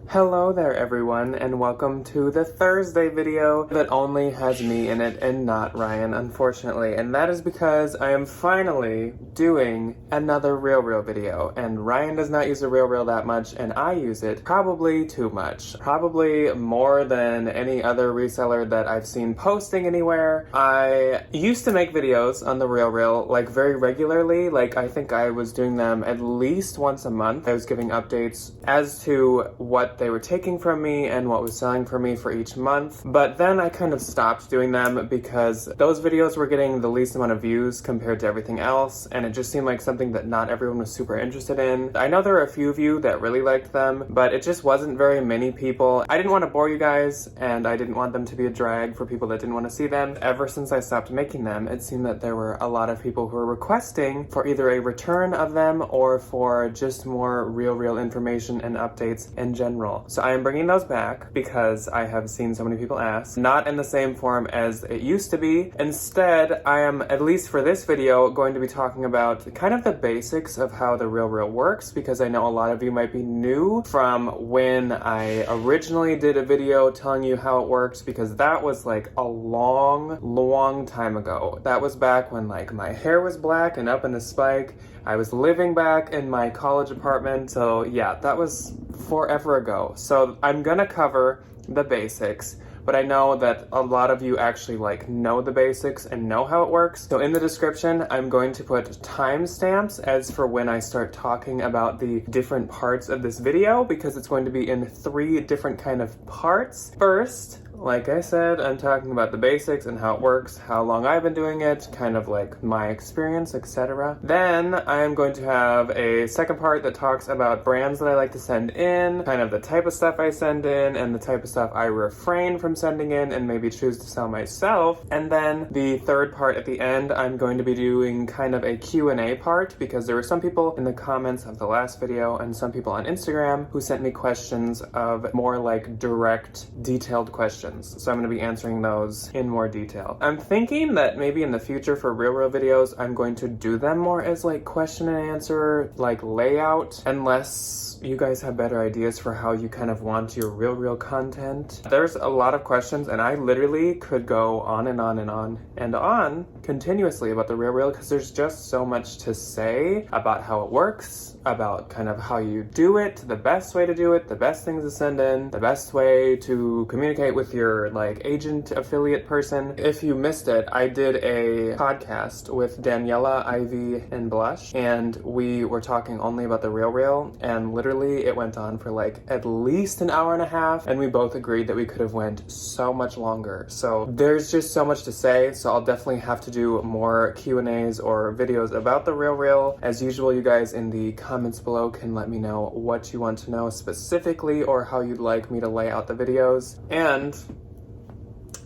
Hello there everyone, and welcome to the Thursday video that only has me in it and not Ryan, unfortunately. And that is because I am finally doing another RealReal video. And Ryan does not use the RealReal that much, and I use it probably too much. Probably more than any other reseller that I've seen posting anywhere. I used to make videos on the RealReal like very regularly. Like I think I was doing them at least once a month. I was giving updates as to what they were taking from me and what was selling for me for each month. But then I kind of stopped doing them because those videos were getting the least amount of views compared to everything else, and it just seemed like something that not everyone was super interested in. I know there are a few of you that really liked them, but it just wasn't very many people. I didn't want to bore you guys, and I didn't want them to be a drag for people that didn't want to see them. Ever since I stopped making them, it seemed that there were a lot of people who were requesting for either a return of them or for just more RealReal information and updates in general. So I am bringing those back because I have seen so many people ask, not in the same form as it used to be. Instead, I am, at least for this video, going to be talking about kind of the basics of how the RealReal works, because I know a lot of you might be new from when I originally did a video telling you how it works, because that was like a long time ago. That was back when like my hair was black and up in a spike. I was living back in my college apartment. So yeah, that was forever ago. So I'm gonna cover the basics, but I know that a lot of you actually like know the basics and know how it works. So in the description, I'm going to put timestamps as for when I start talking about the different parts of this video, because it's going to be in 3 different kind of parts. First, like I said, I'm talking about the basics and how it works, how long I've been doing it, kind of like my experience, etc. Then I'm going to have a second part that talks about brands that I like to send in, kind of the type of stuff I send in, and the type of stuff I refrain from sending in and maybe choose to sell myself. And then the third part at the end, I'm going to be doing kind of a Q&A part, because there were some people in the comments of the last video and some people on Instagram who sent me questions of more like direct, detailed questions. So I'm going to be answering those in more detail. I'm thinking that maybe in the future for RealReal videos, I'm going to do them more as like question and answer, like layout, unless you guys have better ideas for how you kind of want your RealReal content. There's a lot of questions, and I literally could go on and on and on and on continuously about the RealReal, because there's just so much to say about how it works, about kind of how you do it, the best way to do it, the best things to send in, the best way to communicate with your like agent affiliate person. If you missed it, I did a podcast with Daniela, Ivy, and Blush, and we were talking only about the RealReal, and literally it went on for like at least an hour and a half, and we both agreed that we could have went so much longer. So there's just so much to say, so I'll definitely have to do more Q&As or videos about the RealReal. As usual, you guys in the comments below can let me know what you want to know specifically or how you'd like me to lay out the videos. And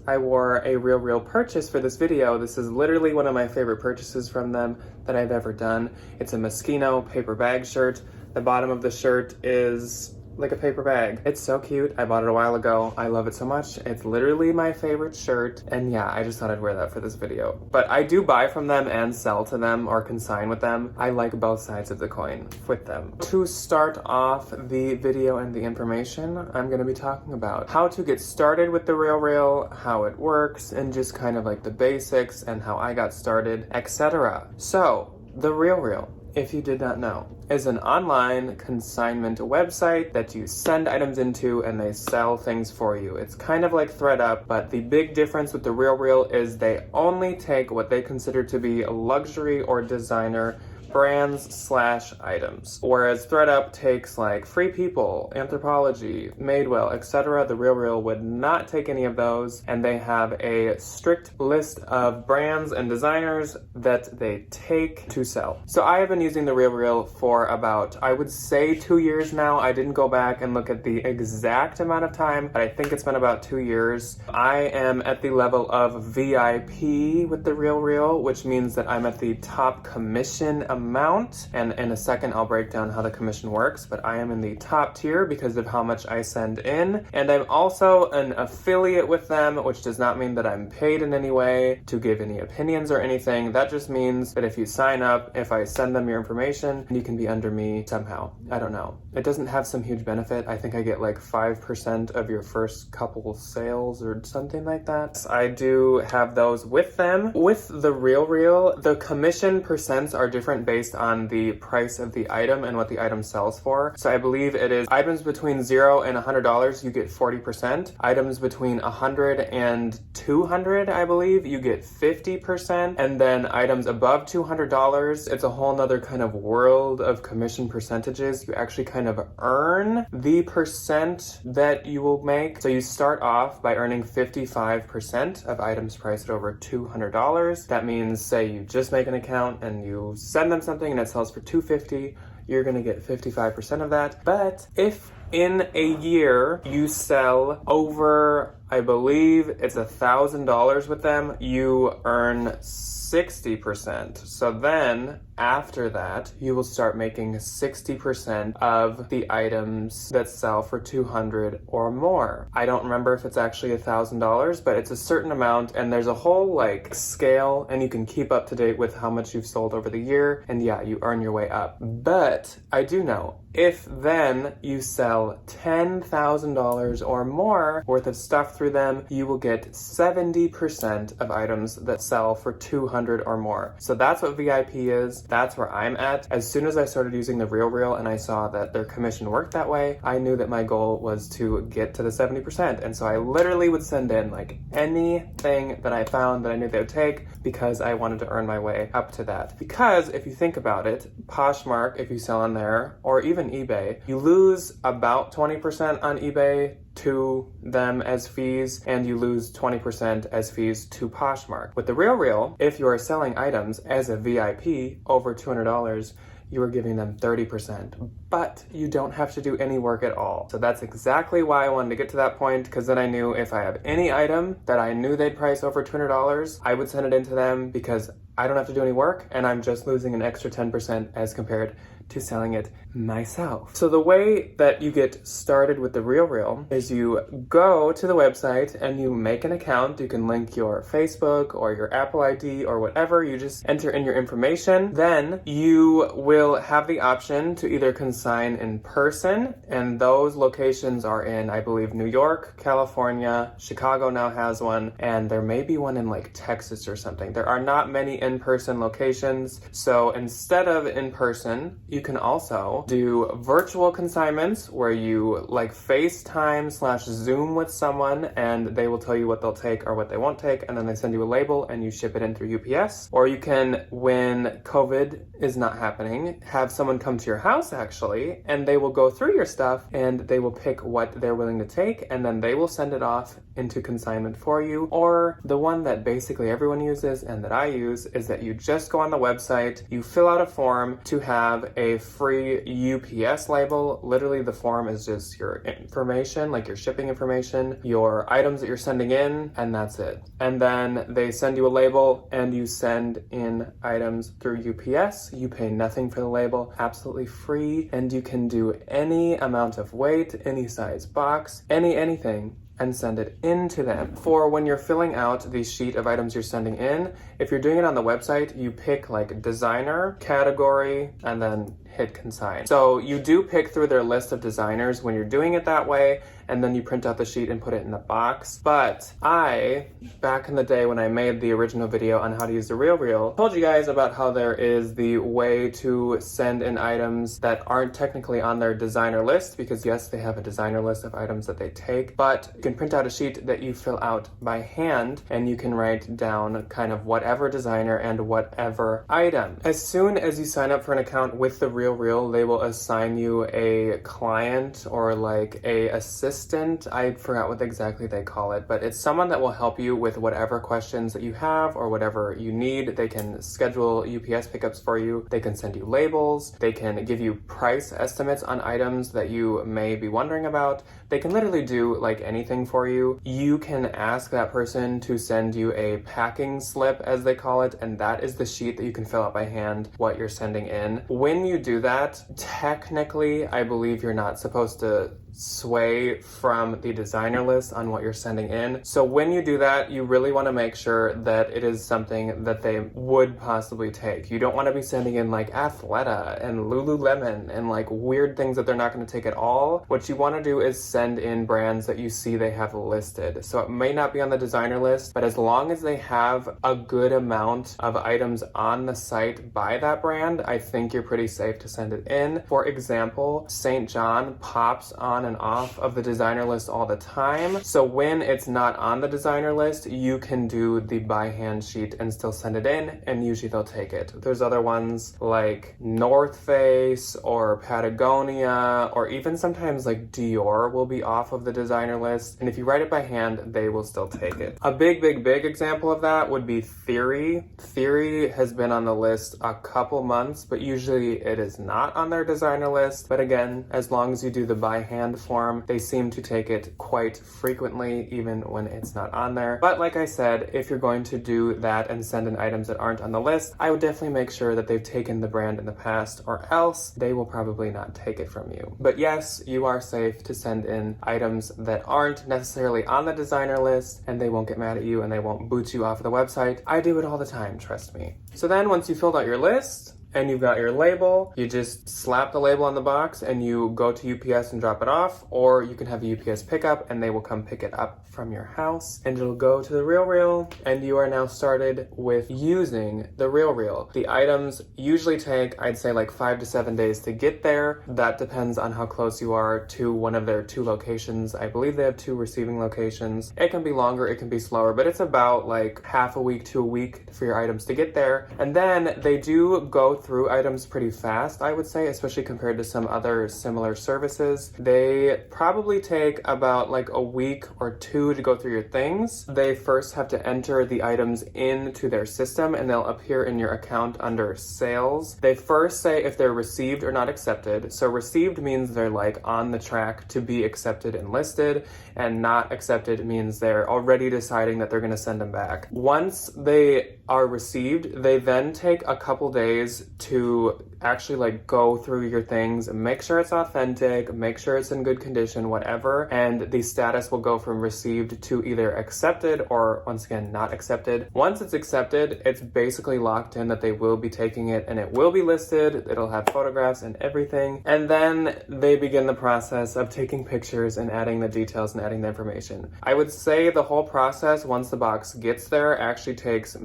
I wore a RealReal purchase for this video. This is literally one of my favorite purchases from them that I've ever done. It's a Moschino paper bag shirt. The bottom of the shirt is like a paper bag. It's so cute. I bought it a while ago. I love it so much. It's literally my favorite shirt. And yeah, I just thought I'd wear that for this video. But I do buy from them and sell to them or consign with them. I like both sides of the coin with them. To start off the video and the information, I'm gonna be talking about how to get started with the RealReal, how it works, and just kind of like the basics and how I got started, etc. So, the RealReal, if you did not know, is an online consignment website that you send items into and they sell things for you. It's kind of like ThredUp, but the big difference with the RealReal is they only take what they consider to be luxury or designer brands/items. Whereas ThredUp takes like Free People, Anthropology, Madewell, etc. The RealReal would not take any of those, and they have a strict list of brands and designers that they take to sell. So I have been using the RealReal for about, I would say 2 years now. I didn't go back and look at the exact amount of time, but I think it's been about 2 years. I am at the level of VIP with the RealReal, which means that I'm at the top commission amount, and in a second I'll break down how the commission works, but I am in the top tier because of how much I send in, and I'm also an affiliate with them, which does not mean that I'm paid in any way to give any opinions or anything. That just means that if you sign up, if I send them your information, you can be under me somehow. I don't know. It doesn't have some huge benefit. I think I get like 5% of your first couple sales or something like that. I do have those with them. With the RealReal, the commission percents are different based on the price of the item and what the item sells for. So I believe it is items between $0 and $100, you get 40%. Items between $100 and $200, I believe, you get 50%. And then items above $200, it's a whole nother kind of world of commission percentages. You actually kind of earn the percent that you will make. So you start off by earning 55% of items priced at over $200. That means, say you just make an account and you send them something and it sells for $250, you're gonna get 55% of that. But if in a year you sell over, I believe it's $1,000 with them, you earn 60%. So then after that, you will start making 60% of the items that sell for $200 or more. I don't remember if it's actually $1,000, but it's a certain amount, and there's a whole like scale, and you can keep up to date with how much you've sold over the year, and yeah, you earn your way up. But I do know, if then you sell $10,000 or more worth of stuff through them, you will get 70% of items that sell for $200 or more. So that's what VIP is. That's where I'm at. As soon as I started using the RealReal and I saw that their commission worked that way, I knew that my goal was to get to the 70%. And so I literally would send in like anything that I found that I knew they would take, because I wanted to earn my way up to that. Because if you think about it, Poshmark, if you sell on there, or even eBay, you lose about 20% on eBay to them as fees, and you lose 20% as fees to Poshmark. With the RealReal, if you are selling items as a VIP over $200, you are giving them 30%, but you don't have to do any work at all. So that's exactly why I wanted to get to that point, because then I knew if I have any item that I knew they'd price over $200, I would send it into them because I don't have to do any work, and I'm just losing an extra 10% as compared to selling it myself. So the way that you get started with the RealReal is you go to the website and you make an account. You can link your Facebook or your Apple ID or whatever. You just enter in your information. Then you will have the option to either consign in person, and those locations are in, I believe, New York, California, Chicago now has one, and there may be one in like Texas or something. There are not many in-person locations. So instead of in person, you can also do virtual consignments where you like FaceTime/Zoom with someone, and they will tell you what they'll take or what they won't take, and then they send you a label and you ship it in through UPS. Or you can, when COVID is not happening, have someone come to your house actually, and they will go through your stuff and they will pick what they're willing to take, and then they will send it off into consignment for you. Or the one that basically everyone uses and that I use is that you just go on the website, you fill out a form to have a free UPS label. Literally the form is just your information, like your shipping information, your items that you're sending in, and that's it. And then they send you a label and you send in items through UPS. You pay nothing for the label, absolutely free, and you can do any amount of weight, any size box, anything, and send it into them. For when you're filling out the sheet of items you're sending in, if you're doing it on the website, you pick like designer, category, and then hit consign. So you do pick through their list of designers when you're doing it that way, and then you print out the sheet and put it in the box. But I, back in the day when I made the original video on how to use the RealReal, told you guys about how there is the way to send in items that aren't technically on their designer list, because yes, they have a designer list of items that they take, but you can print out a sheet that you fill out by hand, and you can write down kind of whatever designer and whatever item. As soon as you sign up for an account with the RealReal, they will assign you a client or like a assistant. I forgot what exactly they call it, but it's someone that will help you with whatever questions that you have or whatever you need. They can schedule UPS pickups for you. They can send you labels. They can give you price estimates on items that you may be wondering about. They can literally do like anything for you. You can ask that person to send you a packing slip, as they call it, and that is the sheet that you can fill out by hand what you're sending in. When you do that, technically, I believe you're not supposed to sway from the designer list on what you're sending in. So when you do that, you really want to make sure that it is something that they would possibly take. You don't want to be sending in like Athleta and Lululemon and like weird things that they're not going to take at all. What you want to do is send in brands that you see they have listed. So it may not be on the designer list, but as long as they have a good amount of items on the site by that brand, I think you're pretty safe to send it in. For example, St. John pops on and off of the designer list all the time. So when it's not on the designer list, you can do the by hand sheet and still send it in, and usually they'll take it. There's other ones like North Face or Patagonia, or even sometimes like Dior will be off of the designer list. And if you write it by hand, they will still take it. A big example of that would be Theory. Theory has been on the list a couple months, but usually it is not on their designer list. But again, as long as you do the by hand form, they seem to take it quite frequently, even when it's not on there. But like I said, if you're going to do that and send in items that aren't on the list, I would definitely make sure that they've taken the brand in the past, or else they will probably not take it from you. But yes, you are safe to send in items that aren't necessarily on the designer list, and they won't get mad at you and they won't boot you off of the website. I do it all the time, trust me. So then once you filled out your list, and you've got your label, you just slap the label on the box and you go to UPS and drop it off, or you can have a UPS pickup and they will come pick it up from your house and it'll go to the RealReal, and you are now started with using the RealReal. The items usually take, I'd say, like 5 to 7 days to get there. That depends on how close you are to one of their 2 locations. I believe they have 2 receiving locations. It can be longer, it can be slower, but it's about like half a week to a week for your items to get there. And then they do go through items pretty fast, I would say, especially compared to some other similar services. They probably take about like a week or 2 to go through your things. They first have to enter the items into their system and they'll appear in your account under sales. They first say if they're received or not accepted. So received means they're like on the track to be accepted and listed, and not accepted means they're already deciding that they're going to send them back. Once they are received, they then take a couple days to actually like go through your things and make sure it's authentic, make sure it's in good condition, whatever, and the status will go from received to either accepted or, once again, not accepted. Once it's accepted, it's basically locked in that they will be taking it and it will be listed. It'll have photographs and everything, and then they begin the process of taking pictures and adding the details and adding the information. I would say the whole process, once the box gets there, actually takes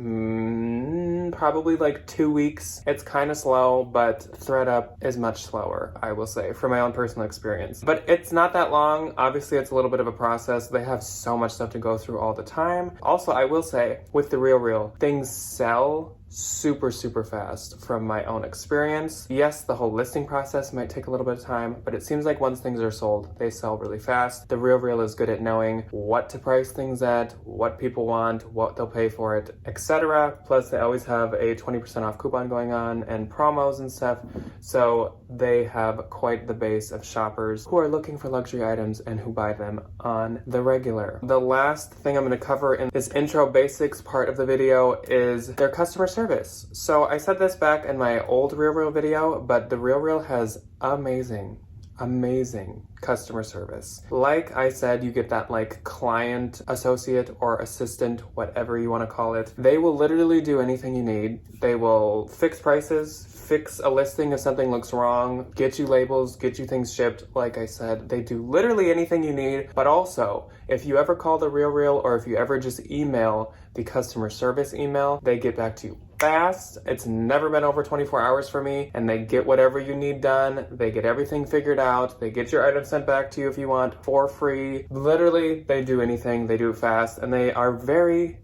probably like 2 weeks. It's kind of slow, but ThreadUp is much slower, I will say, from my own personal experience. But it's not that long. Obviously, it's a little bit of a process. They have so much stuff to go through all the time. Also, I will say, with the RealReal, things sell super fast from my own experience. Yes, the whole listing process might take a little bit of time, but it seems like once things are sold, they sell really fast. The RealReal is good at knowing what to price things at, what people want, what they'll pay for it, etc. Plus, they always have a 20% off coupon going on and promos and stuff. So they have quite the base of shoppers who are looking for luxury items and who buy them on the regular. The last thing I'm going to cover in this intro basics part of the video is their customer service. So I said this back in my old RealReal video, but the RealReal has amazing customer service. Like I said, you get that like client, associate, or assistant, whatever you want to call it. They will literally do anything you need. They will fix prices, fix a listing if something looks wrong, get you labels, get you things shipped. Like I said, they do literally anything you need. But also, if you ever call the RealReal, or if you ever just email the customer service email, they get back to you fast. It's never been over 24 hours for me, and they get whatever you need done. They get everything figured out. They get your items sent back to you if you want for free. Literally, they do anything. They do it fast, and they are very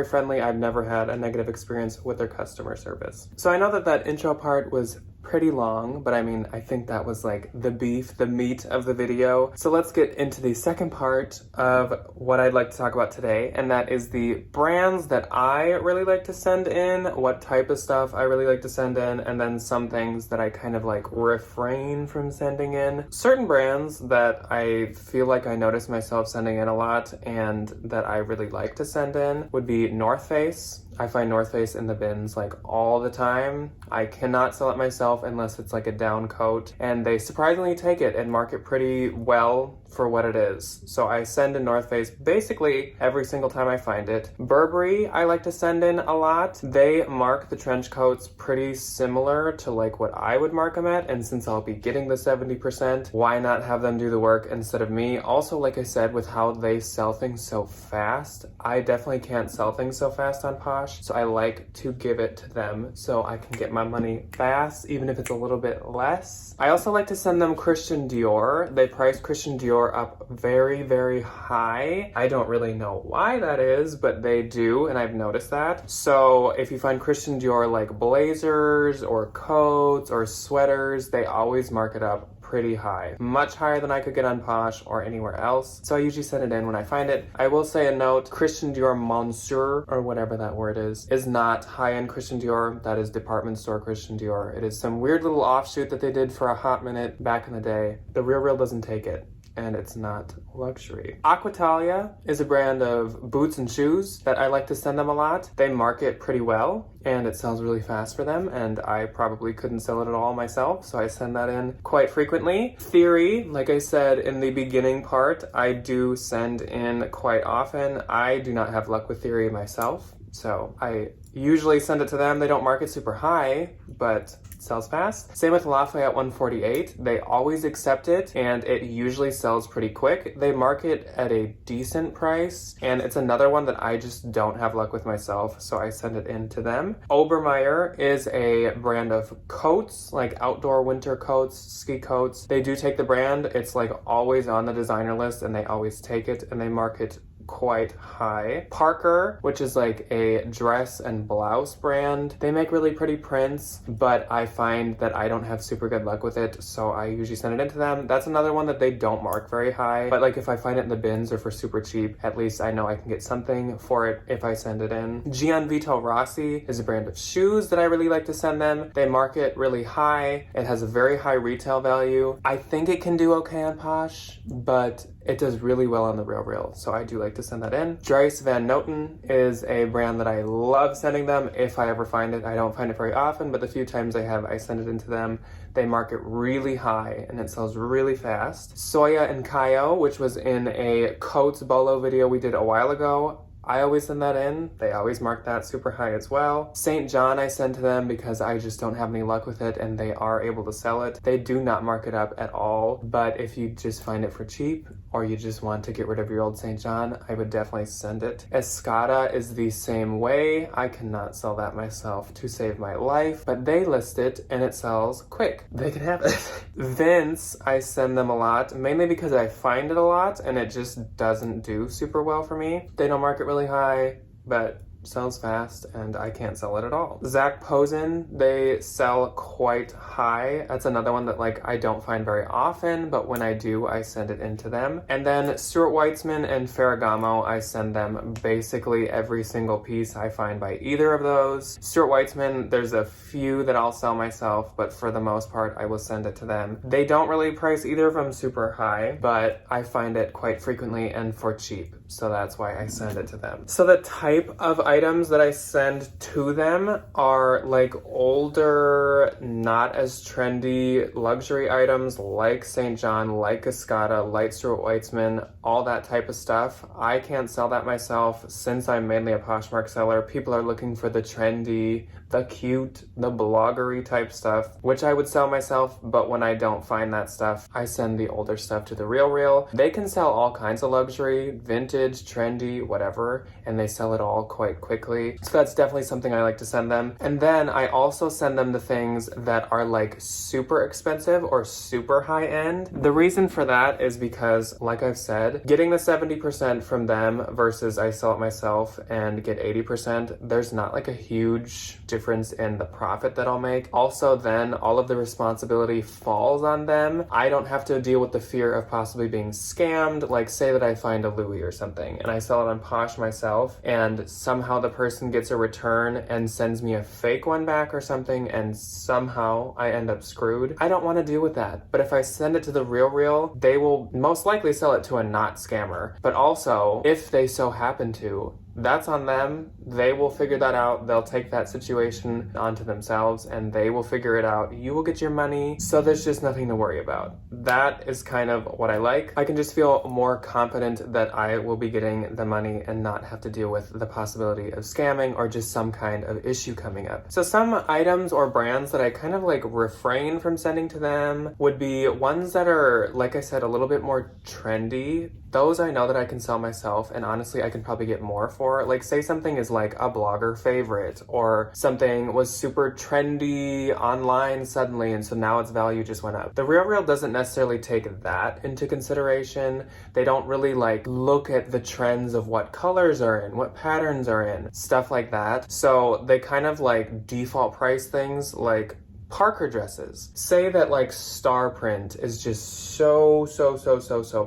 friendly. I've never had a negative experience with their customer service. So I know that intro part was pretty long, but I mean, I think that was like the beef, the meat of the video. So let's get into the second part of what I'd like to talk about today, and that is the brands that I really like to send in, what type of stuff I really like to send in, and then some things that I kind of like refrain from sending in. Certain brands that I feel like I notice myself sending in a lot and that I really like to send in would be North Face. I find North Face in the bins like all the time. I cannot sell it myself unless it's like a down coat, and they surprisingly take it and market pretty well for what it is. So I send in North Face basically every single time I find it. Burberry I like to send in a lot. They mark the trench coats pretty similar to like what I would mark them at, and since I'll be getting the 70%, why not have them do the work instead of me? Also, like I said, with how they sell things so fast, I definitely can't sell things so fast on Posh, so I like to give it to them so I can get my money fast, even if it's a little bit less. I also like to send them Christian Dior. They price Christian Dior up very, very high. I don't really know why that is, but they do, and I've noticed that. So if you find Christian Dior like blazers or coats or sweaters, they always mark it up pretty high, much higher than I could get on Posh or anywhere else. So I usually send it in when I find it. I will say a note, Christian Dior Monsieur, or whatever that word is not high-end Christian Dior. That is department store Christian Dior. It is some weird little offshoot that they did for a hot minute back in the day. The RealReal doesn't take it, and it's not luxury. Aquitalia is a brand of boots and shoes that I like to send them a lot. They market pretty well, and it sells really fast for them, and I probably couldn't sell it at all myself, so I send that in quite frequently. Theory, like I said in the beginning part, I do send in quite often. I do not have luck with Theory myself, so I usually send it to them. They don't market super high, but it sells fast. Same with Lafayette 148. They always accept it, and it usually sells pretty quick. They market at a decent price, and it's another one that I just don't have luck with myself, so I send it in to them. Obermeyer is a brand of coats, like outdoor winter coats, ski coats. They do take the brand. It's like always on the designer list, and they always take it, and they market quite high. Parker, which is like a dress and blouse brand, they make really pretty prints, but I find that I don't have super good luck with it, so I usually send it into them. That's another one that they don't mark very high, but like if I find it in the bins or for super cheap, at least I know I can get something for it if I send it in. Gianvito Rossi is a brand of shoes that I really like to send them. They market really high. It has a very high retail value. I think it can do okay on Posh, but it does really well on the RealReal, so I do like to send that in. Dries Van Noten is a brand that I love sending them if I ever find it. I don't find it very often, but the few times I have, I send it into them. They market really high, and it sells really fast. Soya and Kayo, which was in a coats bolo video we did a while ago, I always send that in. They always mark that super high as well. St. John I send to them because I just don't have any luck with it, and they are able to sell it. They do not mark it up at all, but if you just find it for cheap or you just want to get rid of your old St. John, I would definitely send it. Escada is the same way. I cannot sell that myself to save my life, but they list it and it sells quick. They can have it. Vince, I send them a lot, mainly because I find it a lot and it just doesn't do super well for me. They don't market really high, but sells fast, and I can't sell it at all. Zach Posen, they sell quite high. That's another one that like I don't find very often, but when I do, I send it into them. And then Stuart Weitzman and Ferragamo, I send them basically every single piece I find by either of those. Stuart Weitzman, there's a few that I'll sell myself, but for the most part, I will send it to them. They don't really price either of them super high, but I find it quite frequently and for cheap, so that's why I send it to them. So the type of items that I send to them are like older, not as trendy luxury items like St. John, like Escada, like Stuart Weitzman, all that type of stuff. I can't sell that myself since I'm mainly a Poshmark seller. People are looking for the trendy, the cute, the bloggery type stuff, which I would sell myself, but when I don't find that stuff, I send the older stuff to the RealReal. They can sell all kinds of luxury, vintage, trendy, whatever, and they sell it all quite quickly. So that's definitely something I like to send them. And then I also send them the things that are like super expensive or super high end. The reason for that is because, like I've said, getting the 70% from them versus I sell it myself and get 80%, there's not like a huge difference in the profit that I'll make. Also, then all of the responsibility falls on them. I don't have to deal with the fear of possibly being scammed. Like, say that I find a Louis or something and I sell it on Posh myself and somehow the person gets a return and sends me a fake one back or something and somehow I end up screwed. I don't want to deal with that. But if I send it to the RealReal, they will most likely sell it to a not scammer. But also, if they so happen to, that's on them. They will figure that out. They'll take that situation onto themselves and they will figure it out. You will get your money, so there's just nothing to worry about. That is kind of what I like. I can just feel more confident that I will be getting the money and not have to deal with the possibility of scamming or just some kind of issue coming up. So some items or brands that I kind of like refrain from sending to them would be ones that are, like I said, a little bit more trendy. Those I know that I can sell myself, and honestly I can probably get more for. Like, say something is like a blogger favorite, or something was super trendy online suddenly and so now its value just went up. The RealReal doesn't necessarily take that into consideration. They don't really like look at the trends of what colors are in, what patterns are in, stuff like that. So they kind of like default price things like Parker dresses. Say that like star print is just so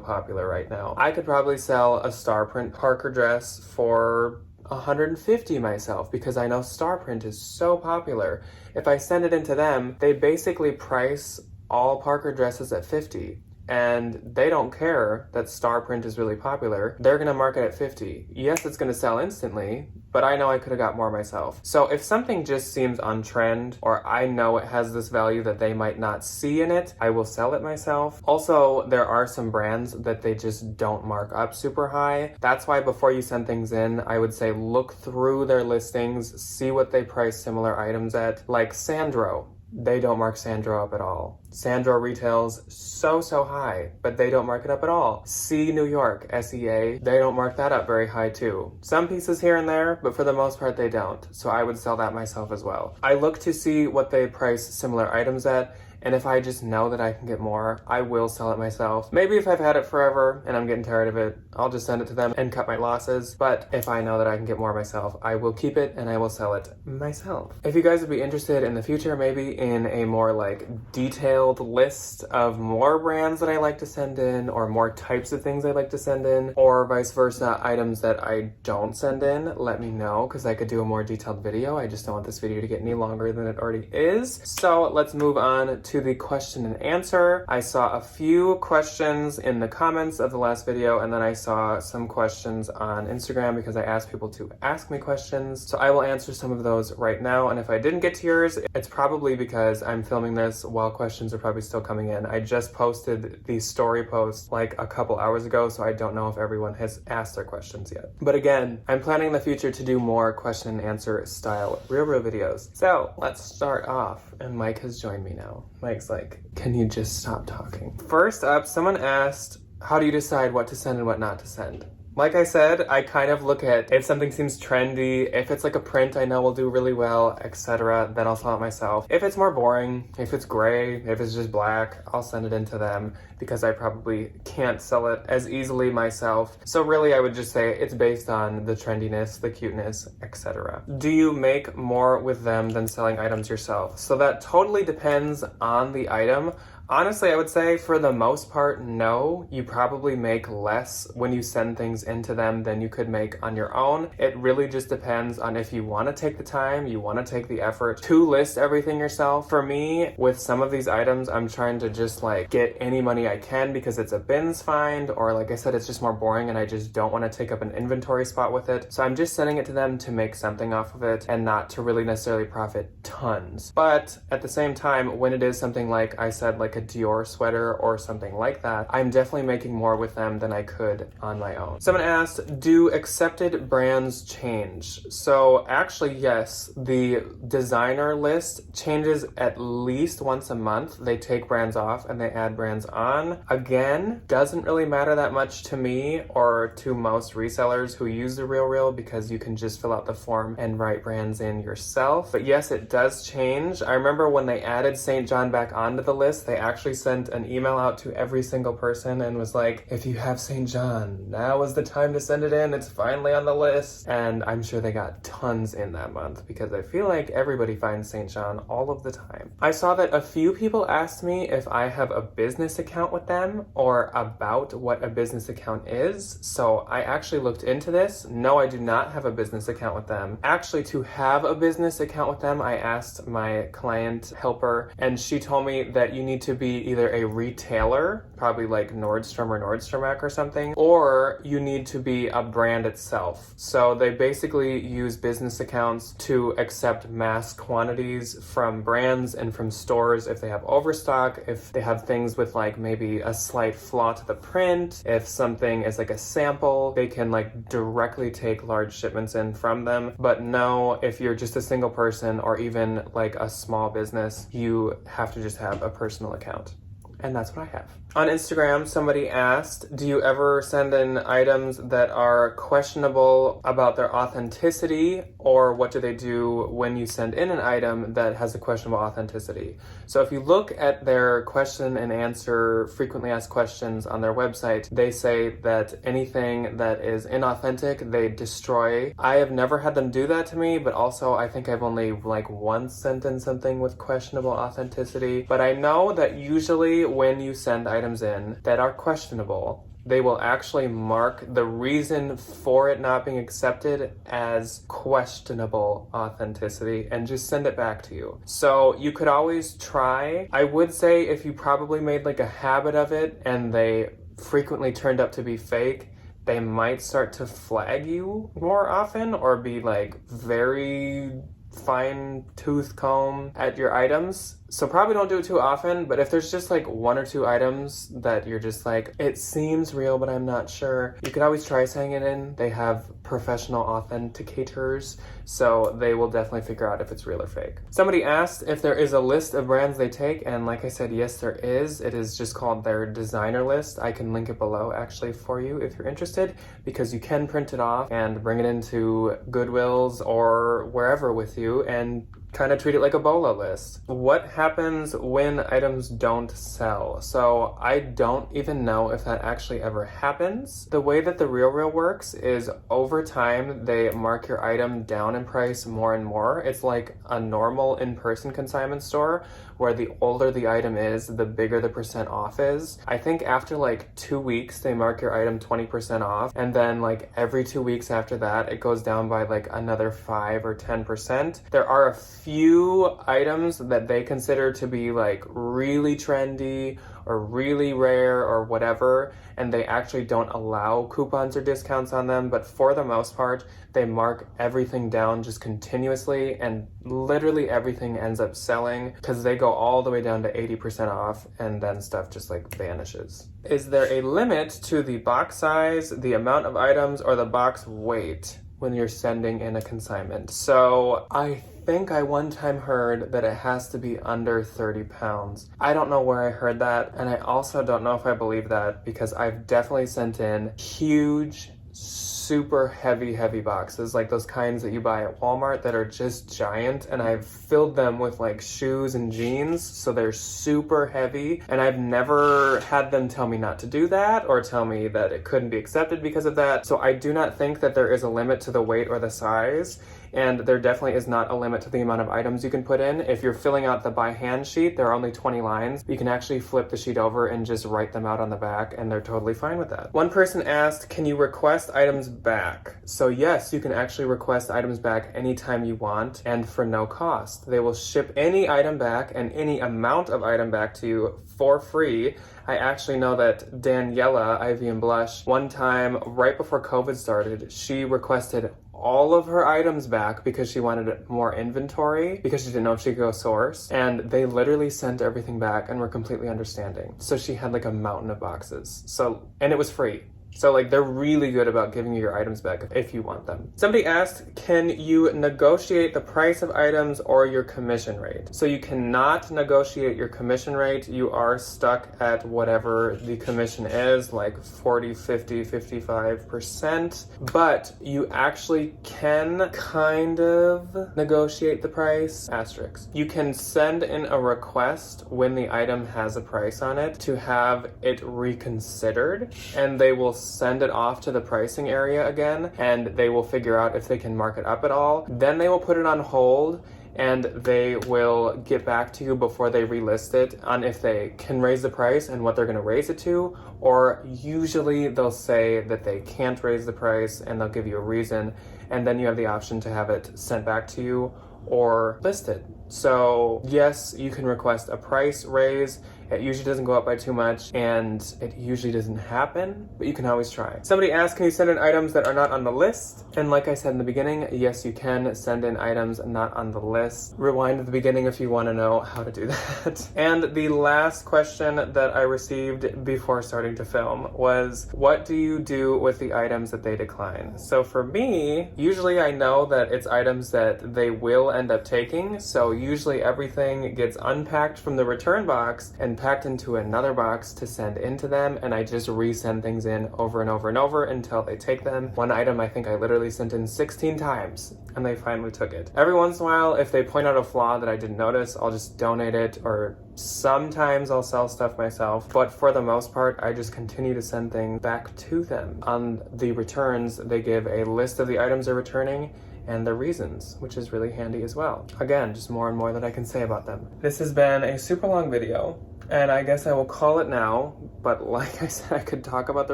popular right now. I could probably sell a star print Parker dress for $150 myself because I know star print is so popular. If I send it into them, they basically price all Parker dresses at $50. And they don't care that star print is really popular. They're gonna mark it at $50. Yes, it's gonna sell instantly, but I know I could have got more myself. So if something just seems on trend, or I know it has this value that they might not see in it, I will sell it myself. Also, there are some brands that they just don't mark up super high. That's why before you send things in, I would say look through their listings, see what they price similar items at. Like Sandro, they don't mark Sandro up at all. Sandro retails so high, but they don't mark it up at all. See New York, SEA, they don't mark that up very high too. Some pieces here and there, but for the most part they don't. So I would sell that myself as well. I look to see what they price similar items at, and if I just know that I can get more, I will sell it myself. Maybe if I've had it forever and I'm getting tired of it, I'll just send it to them and cut my losses. But if I know that I can get more myself, I will keep it and I will sell it myself. If you guys would be interested in the future, maybe in a more like detailed list of more brands that I like to send in, or more types of things I like to send in, or vice versa, items that I don't send in, let me know, because I could do a more detailed video. I just don't want this video to get any longer than it already is. So let's move on to the question and answer. I saw a few questions in the comments of the last video, and then I saw some questions on Instagram because I asked people to ask me questions. So I will answer some of those right now, and if I didn't get to yours, it's probably because I'm filming this while questions are probably still coming in. I just posted the story post like a couple hours ago, so I don't know if everyone has asked their questions yet. But again, I'm planning in the future to do more question and answer style RealReal videos. So let's start off, and Mike has joined me now. Mike's like, can you just stop talking? First up, someone asked, how do you decide what to send and what not to send? Like I said, I kind of look at if something seems trendy, if it's like a print I know will do really well, etc., then I'll sell it myself. If it's more boring, if it's gray, if it's just black, I'll send it into them because I probably can't sell it as easily myself. So really I would just say it's based on the trendiness, the cuteness, etc. Do you make more with them than selling items yourself? So that totally depends on the item. Honestly, I would say for the most part, no. You probably make less when you send things into them than you could make on your own. It really just depends on if you want to take the time, you want to take the effort to list everything yourself. For me, with some of these items, I'm trying to just like get any money I can because it's a bins find, or like I said, it's just more boring and I just don't want to take up an inventory spot with it. So I'm just sending it to them to make something off of it and not to really necessarily profit tons. But at the same time, when it is something like I said, like like a Dior sweater or something like that, I'm definitely making more with them than I could on my own. Someone asked, do accepted brands change? So actually, yes, the designer list changes at least once a month. They take brands off and they add brands on. Again, doesn't really matter that much to me or to most resellers who use the RealReal because you can just fill out the form and write brands in yourself. But yes, it does change. I remember when they added St. John back onto the list, they actually sent an email out to every single person and was like, if you have St. John, now is the time to send it in. It's finally on the list. And I'm sure they got tons in that month because I feel like everybody finds St. John all of the time. I saw that a few people asked me if I have a business account with them or about what a business account is. So I actually looked into this. No, I do not have a business account with them. Actually, to have a business account with them, I asked my client helper and she told me that you need to be either a retailer, probably like Nordstrom or Nordstrom or something, or you need to be a brand itself. So they basically use business accounts to accept mass quantities from brands and from stores if they have overstock, if they have things with like maybe a slight flaw to the print, if something is like a sample, they can like directly take large shipments in from them. But no, if you're just a single person or even like a small business, you have to just have a personal account. And that's what I have. On Instagram, somebody asked, do you ever send in items that are questionable about their authenticity, or what do they do when you send in an item that has a questionable authenticity? So if you look at their question and answer frequently asked questions on their website, they say that anything that is inauthentic, they destroy. I have never had them do that to me, but also I think I've only like once sent in something with questionable authenticity. But I know that usually when you send items in that are questionable, they will actually mark the reason for it not being accepted as questionable authenticity and just send it back to you. So you could always try. I would say if you probably made like a habit of it and they frequently turned up to be fake, they might start to flag you more often or be like very fine tooth comb at your items. So probably don't do it too often, but if there's just like one or two items that you're just like, it seems real, but I'm not sure, you could always try sending it in. They have professional authenticators, so they will definitely figure out if it's real or fake. Somebody asked if there is a list of brands they take, and like I said, yes, there is. It is just called their designer list. I can link it below actually for you if you're interested, because you can print it off and bring it into Goodwill's or wherever with you and kind of treat it like a BOLA list. What happens when items don't sell? So I don't even know if that actually ever happens. The way that the RealReal works is over time, they mark your item down in price more and more. It's like a normal in-person consignment store where the older the item is, the bigger the percent off is. I think after like 2 weeks, they mark your item 20% off. And then like every 2 weeks after that, it goes down by like another 5 or 10%. There are a few items that they consider to be like really trendy or really rare or whatever, and they actually don't allow coupons or discounts on them, but for the most part, they mark everything down just continuously, and literally everything ends up selling because they go all the way down to 80% off, and then stuff just like vanishes. Is there a limit to the box size, the amount of items, or the box weight when you're sending in a consignment? So I think I one time heard that it has to be under 30 pounds. I don't know where I heard that, and I also don't know if I believe that because I've definitely sent in huge, super heavy boxes, like those kinds that you buy at Walmart that are just giant, and I've filled them with like shoes and jeans, so they're super heavy, and I've never had them tell me not to do that or tell me that it couldn't be accepted because of that. So I do not think that there is a limit to the weight or the size. And there definitely is not a limit to the amount of items you can put in. If you're filling out the by hand sheet, there are only 20 lines. You can actually flip the sheet over and just write them out on the back, and they're totally fine with that. One person asked, can you request items back? So yes, you can actually request items back anytime you want and for no cost. They will ship any item back and any amount of item back to you for free I actually know that Daniela, Ivy and Blush, one time right before COVID started, she requested all of her items back because she wanted more inventory because she didn't know if she could go source, and they literally sent everything back and were completely understanding. So she had like a mountain of boxes. So, and it was free. So like they're really good about giving you your items back if you want them. Somebody asked, can you negotiate the price of items or your commission rate? So you cannot negotiate your commission rate. You are stuck at whatever the commission is, like 40, 50, 55%. But you actually can kind of negotiate the price. Asterisk. You can send in a request when the item has a price on it to have it reconsidered, and they will send it off to the pricing area again, and they will figure out if they can mark it up at all. Then they will put it on hold, and they will get back to you before they relist it on if they can raise the price and what they're going to raise it to, or usually they'll say that they can't raise the price and they'll give you a reason, and then you have the option to have it sent back to you or listed. So yes, you can request a price raise. It usually doesn't go up by too much, and it usually doesn't happen, but you can always try. Somebody asked, can you send in items that are not on the list? And like I said in the beginning, yes, you can send in items not on the list. Rewind to the beginning if you want to know how to do that. And the last question that I received before starting to film was, what do you do with the items that they decline? So for me, usually I know that it's items that they will end up taking, so usually everything gets unpacked from the return box and packed into another box to send into them, and I just resend things in over and over and over until they take them. One item I think I literally sent in 16 times and they finally took it. Every once in a while, if they point out a flaw that I didn't notice, I'll just donate it, or sometimes I'll sell stuff myself, but for the most part, I just continue to send things back to them. On the returns, they give a list of the items they're returning and the reasons, which is really handy as well. Again, just more and more that I can say about them. This has been a super long video, and I guess I will call it now, but like I said, I could talk about the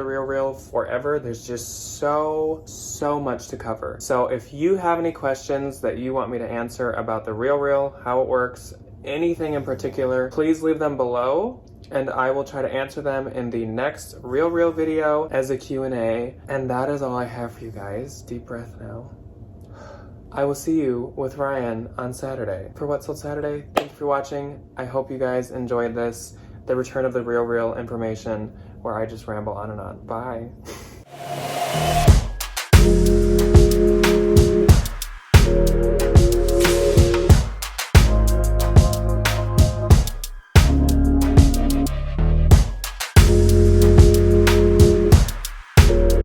RealReal forever. There's just so much to cover. So if you have any questions that you want me to answer about the RealReal, how it works, anything in particular, please leave them below, and I will try to answer them in the next RealReal video as a Q&A. And that is all I have for you guys. Deep breath now. I will see you with Ryan on Saturday for What Sold Saturday. Thank you for watching. I hope you guys enjoyed this, the return of the RealReal information where I just ramble on and on. Bye.